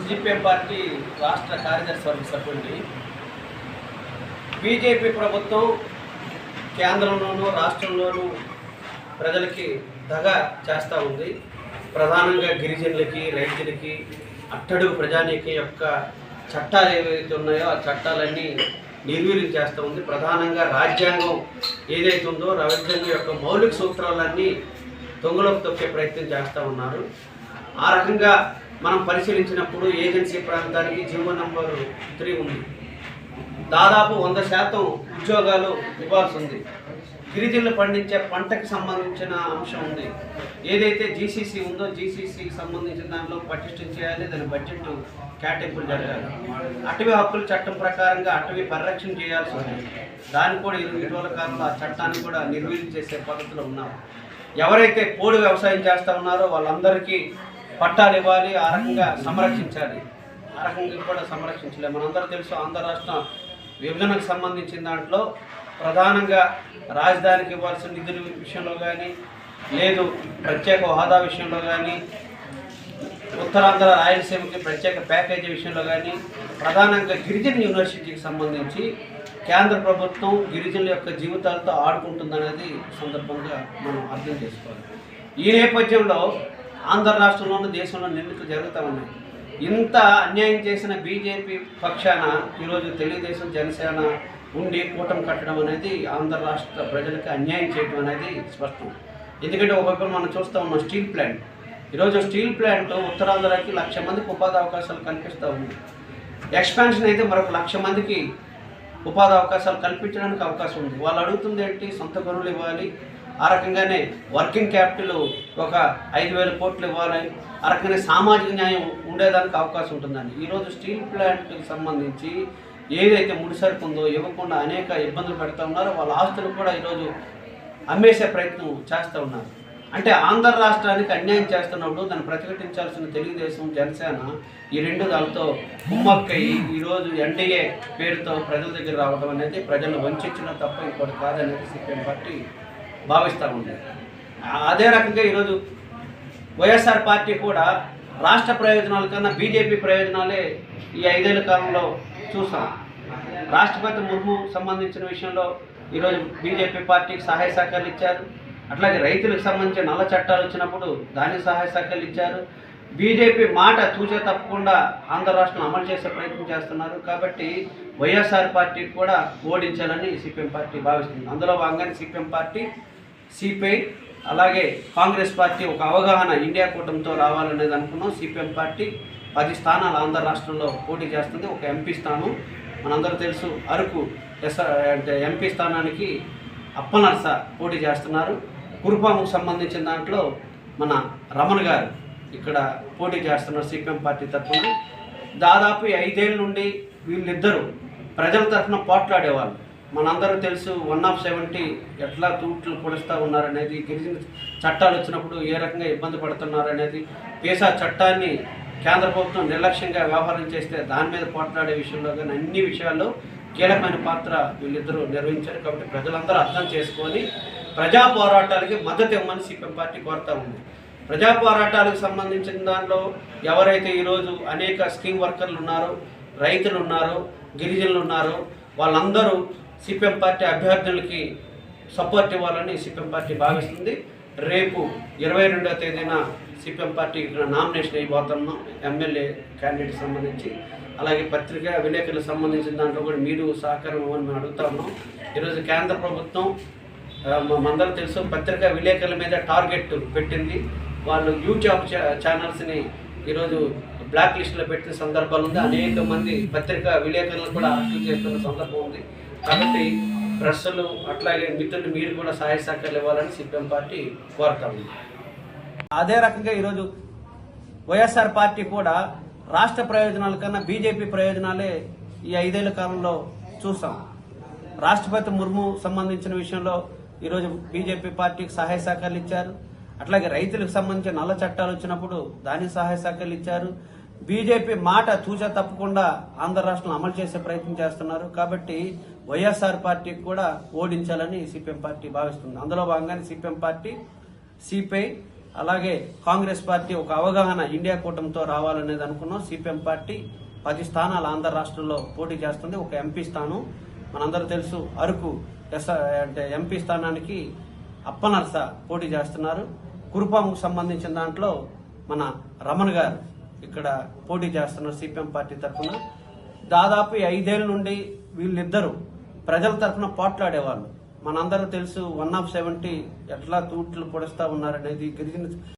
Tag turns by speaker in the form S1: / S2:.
S1: CPM party రాష్ట్ర కార్యదర్శి వర్గ సభ్యుడిని బీజేపీ ప్రభుత్వం కేంద్రంలోనూ రాష్ట్రంలోనూ ప్రజలకి దగా చేస్తూ ఉంది. ప్రధానంగా గిరిజనులకి, రైతులకి, అట్టడుగు ప్రజానీకం యొక్క చట్టాలు ఏవైతే ఉన్నాయో ఆ చట్టాలన్నీ నిర్వీర్యం చేస్తూ ఉంది. ప్రధానంగా రాజ్యాంగం ఏదైతే ఉందో రాజ్యాంగం యొక్క మౌలిక సూత్రాలన్నీ దొంగలోకి తొక్కే ప్రయత్నం చేస్తూ ఉన్నారు. ఆ రకంగా మనం పరిశీలించినప్పుడు ఏజెన్సీ ప్రాంతానికి జీవో నంబర్ 3 ఉంది. దాదాపు 100% ఉద్యోగాలు ఇవ్వాల్సి ఉంది. గిరిజనులు పండించే పంటకు సంబంధించిన అంశం ఉంది. ఏదైతే జీసీసీ ఉందో జీసీసీకి సంబంధించిన దానిలో పటిష్టం చేయాలి, దాని బడ్జెట్ కేటాయింపులు జరగాలి. అటవీ హక్కుల చట్టం ప్రకారంగా అటవీ పరిరక్షణ చేయాల్సి ఉంది. దాన్ని కూడా ఇటీవల కాలంలో ఆ చట్టాన్ని కూడా నిర్వీర్యం చేసే పద్ధతిలో ఉన్నారు. ఎవరైతే పోడు వ్యవసాయం చేస్తూ ఉన్నారో వాళ్ళందరికీ పట్టాలు ఇవ్వాలి, ఆ రకంగా సంరక్షించాలి. ఆ రకంగా కూడా సంరక్షించలేదు. మనందరూ తెలుసు, ఆంధ్ర రాష్ట్ర విభజనకు సంబంధించిన దాంట్లో ప్రధానంగా రాజధానికి ఇవ్వాల్సిన నిధుల విషయంలో కానీ, లేదు ప్రత్యేక హోదా విషయంలో కానీ, ఉత్తరాంధ్ర రాయలసీమకి ప్రత్యేక ప్యాకేజీ విషయంలో కానీ, ప్రధానంగా గిరిజన యూనివర్సిటీకి సంబంధించి కేంద్ర ప్రభుత్వం గిరిజనుల యొక్క జీవితాలతో ఆడుకుంటుందనేది సందర్భంగా మనం అర్థం చేసుకోవాలి. ఈ నేపథ్యంలో ఆంధ్ర రాష్ట్రంలోనూ దేశంలో నిందితులు జరుగుతూ ఉన్నాయి. ఇంత అన్యాయం చేసిన బీజేపీ పక్షాన ఈరోజు తెలుగుదేశం, జనసేన ఉండి కూటమి కట్టడం అనేది ఆంధ్ర రాష్ట్ర ప్రజలకు అన్యాయం చేయడం అనేది స్పష్టం. ఎందుకంటే ఒకప్పుడు మనం చూస్తూ ఉన్నాం స్టీల్ ప్లాంట్. ఈరోజు స్టీల్ ప్లాంట్ ఉత్తరాంధ్రకి 1,00,000 మందికి ఉపాధి అవకాశాలు కల్పిస్తూ ఉంది. ఎక్స్పాన్షన్ అయితే మరొక 1,00,000 మందికి ఉపాధి అవకాశాలు కల్పించడానికి అవకాశం ఉంది. వాళ్ళు అడుగుతుంది ఏంటి? సొంత గనులు ఇవ్వాలి, ఆ రకంగానే వర్కింగ్ క్యాపిటల్ ఒక 5,000 కోట్లు ఇవ్వాలి, ఆ రకంగానే సామాజిక న్యాయం ఉండేదానికి అవకాశం ఉంటుందని. ఈరోజు స్టీల్ ప్లాంట్కి సంబంధించి ఏదైతే ముడిసరుకు ఉందో ఇవ్వకుండా అనేక ఇబ్బందులు పెడతా ఉన్నారో వాళ్ళ ఆస్తులు కూడా ఈరోజు అమ్మేసే ప్రయత్నం చేస్తూ ఉన్నారు. అంటే ఆంధ్ర రాష్ట్రానికి అన్యాయం చేస్తున్నప్పుడు దాన్ని ప్రతిఘటించాల్సిన తెలుగుదేశం, జనసేన ఈ రెండు దానితో కుమ్మక్కయి ఈరోజు ఎన్డీఏ పేరుతో ప్రజల దగ్గర రావడం అనేది ప్రజలను వంచడం తప్ప ఇంకోటి కాదనేది సిపిఎం పార్టీ భావిస్తూ ఉంది. అదే రకంగా ఈరోజు వైఎస్ఆర్ పార్టీ కూడా రాష్ట్ర ప్రయోజనాల కన్నా బీజేపీ ప్రయోజనాలే ఈ 5 ఏళ్ల కాలంలో చూసాం. రాష్ట్రపతి ముర్ము సంబంధించిన విషయంలో ఈరోజు బీజేపీ పార్టీకి సహాయ సహకారాలు ఇచ్చారు. అట్లాగే రైతులకు సంబంధించిన నల్ల చట్టాలు వచ్చినప్పుడు దానికి సహాయ సహకారాలు ఇచ్చారు. బీజేపీ మాట తూచే తప్పకుండా ఆంధ్ర రాష్ట్రం అమలు చేసే ప్రయత్నం చేస్తున్నారు. కాబట్టి వైఎస్ఆర్ పార్టీకి కూడా ఓడించాలని సిపిఎం పార్టీ భావిస్తుంది. అందులో భాగంగానే సిపిఎం పార్టీ, సిపిఐ అలాగే కాంగ్రెస్ పార్టీ ఒక అవగాహన ఇండియా కూటమితో రావాలనేది అనుకున్నాం. సిపిఎం పార్టీ 10 స్థానాలు ఆంధ్ర రాష్ట్రంలో పోటీ చేస్తుంది. ఒక ఎంపీ స్థానం మనందరూ తెలుసు, అరకు ఎంపీ స్థానానికి అప్పనర్స పోటీ చేస్తున్నారు. కురుపాముకు సంబంధించిన దాంట్లో మన రమణ గారు ఇక్కడ పోటీ చేస్తున్నారు సిపిఎం పార్టీ తరఫున. దాదాపు 5 ఏళ్ళ నుండి వీళ్ళిద్దరూ ప్రజల తరఫున పోట్లాడేవాళ్ళు. మనందరూ తెలుసు 170 ఎట్లా తూట్లు పొడుస్తూ ఉన్నారనేది, గిరిజన చట్టాలు వచ్చినప్పుడు ఏ రకంగా ఇబ్బంది పడుతున్నారనేది, పేసా చట్టాన్ని కేంద్ర ప్రభుత్వం నిర్లక్ష్యంగా వ్యవహారం చేస్తే దాని మీద పోట్లాడే విషయంలో కానీ అన్ని విషయాల్లో కీలకమైన పాత్ర వీళ్ళిద్దరూ నిర్వహించారు. కాబట్టి ప్రజలందరూ అర్థం చేసుకొని ప్రజా పోరాటాలకి మద్దతు ఇవ్వమని సిపిఎం పార్టీ కోరుతూ ఉంది. ప్రజా పోరాటాలకు సంబంధించిన దానిలో ఎవరైతే ఈరోజు అనేక స్కీమ్ వర్కర్లు ఉన్నారో, రైతులు ఉన్నారో, గిరిజనులు ఉన్నారో వాళ్ళందరూ సిపిఎం పార్టీ అభ్యర్థులకి సపోర్ట్ ఇవ్వాలని సిపిఎం పార్టీ భావిస్తుంది. రేపు 22వ తేదీన సిపిఎం పార్టీ ఇక్కడ నామినేషన్ అయిపోతున్నాం ఎమ్మెల్యే క్యాండిడేట్ సంబంధించి. అలాగే పత్రికా విలేకరులకు సంబంధించిన దాంట్లో కూడా మీరు సహకారం ఇవ్వని మేము అడుగుతా ఉన్నాం. ఈరోజు కేంద్ర ప్రభుత్వం మనందరూ తెలుసు పత్రికా విలేకరుల మీద టార్గెట్ పెట్టింది. వాళ్ళు యూట్యూబ్ ఛానల్స్ని ఈరోజు బ్లాక్ లిస్ట్లో పెట్టిన సందర్భాలు ఉంది. అనేక మంది పత్రికా విలేకరులను కూడా అరెస్టు చేస్తున్న సందర్భం ఉంది. కాబట్టి ప్రెస్సులు అట్లాగే మిత్రులు మీరు కూడా సహాయ సహకారాలు ఇవ్వాలని సిపిఎం పార్టీ కోరుతా ఉంది. అదే రకంగా ఈరోజు వైఎస్ఆర్ పార్టీ కూడా రాష్ట్ర ప్రయోజనాల కన్నా బీజేపీ ప్రయోజనాలే ఈ 5 ఏళ్ల కాలంలో చూసాం. రాష్ట్రపతి ముర్ము సంబంధించిన విషయంలో ఈరోజు బీజేపీ పార్టీకి సహాయ సహకారాలు ఇచ్చారు. అట్లాగే రైతులకు సంబంధించిన నల్ల చట్టాలు వచ్చినప్పుడు దానికి సహాయ సహకారాలు ఇచ్చారు. బీజేపీ మాట తూచా తప్పకుండా ఆంధ్ర రాష్ట్రంలో అమలు చేసే ప్రయత్నం చేస్తున్నారు. కాబట్టి వైఎస్ఆర్ పార్టీకి కూడా ఓడించాలని సిపిఎం పార్టీ భావిస్తుంది. అందులో భాగంగానే సిపిఎం పార్టీ, సిపిఐ అలాగే కాంగ్రెస్ పార్టీ ఒక అవగాహన ఇండియా కూటమితో రావాలనేది అనుకున్నాం. సిపిఎం పార్టీ 10 స్థానాలు ఆంధ్ర రాష్ట్రంలో పోటీ చేస్తుంది. ఒక ఎంపీ స్థానం మనందరూ తెలుసు, అరకు అంటే ఎంపీ స్థానానికి అప్పనర్స పోటీ చేస్తున్నారు. కురుపాంకు సంబంధించిన దాంట్లో మన రమణ గారు ఇక్కడ పోటీ చేస్తున్నారు సిపిఎం పార్టీ తరఫున. దాదాపు 5 ఏళ్ల నుండి వీళ్ళిద్దరూ ప్రజల తరఫున పోట్లాడేవాళ్ళు. మనందరూ తెలుసు 1 of 70 ఎట్లా తూట్లు పొడుస్తా ఉన్నారనేది గిరిజన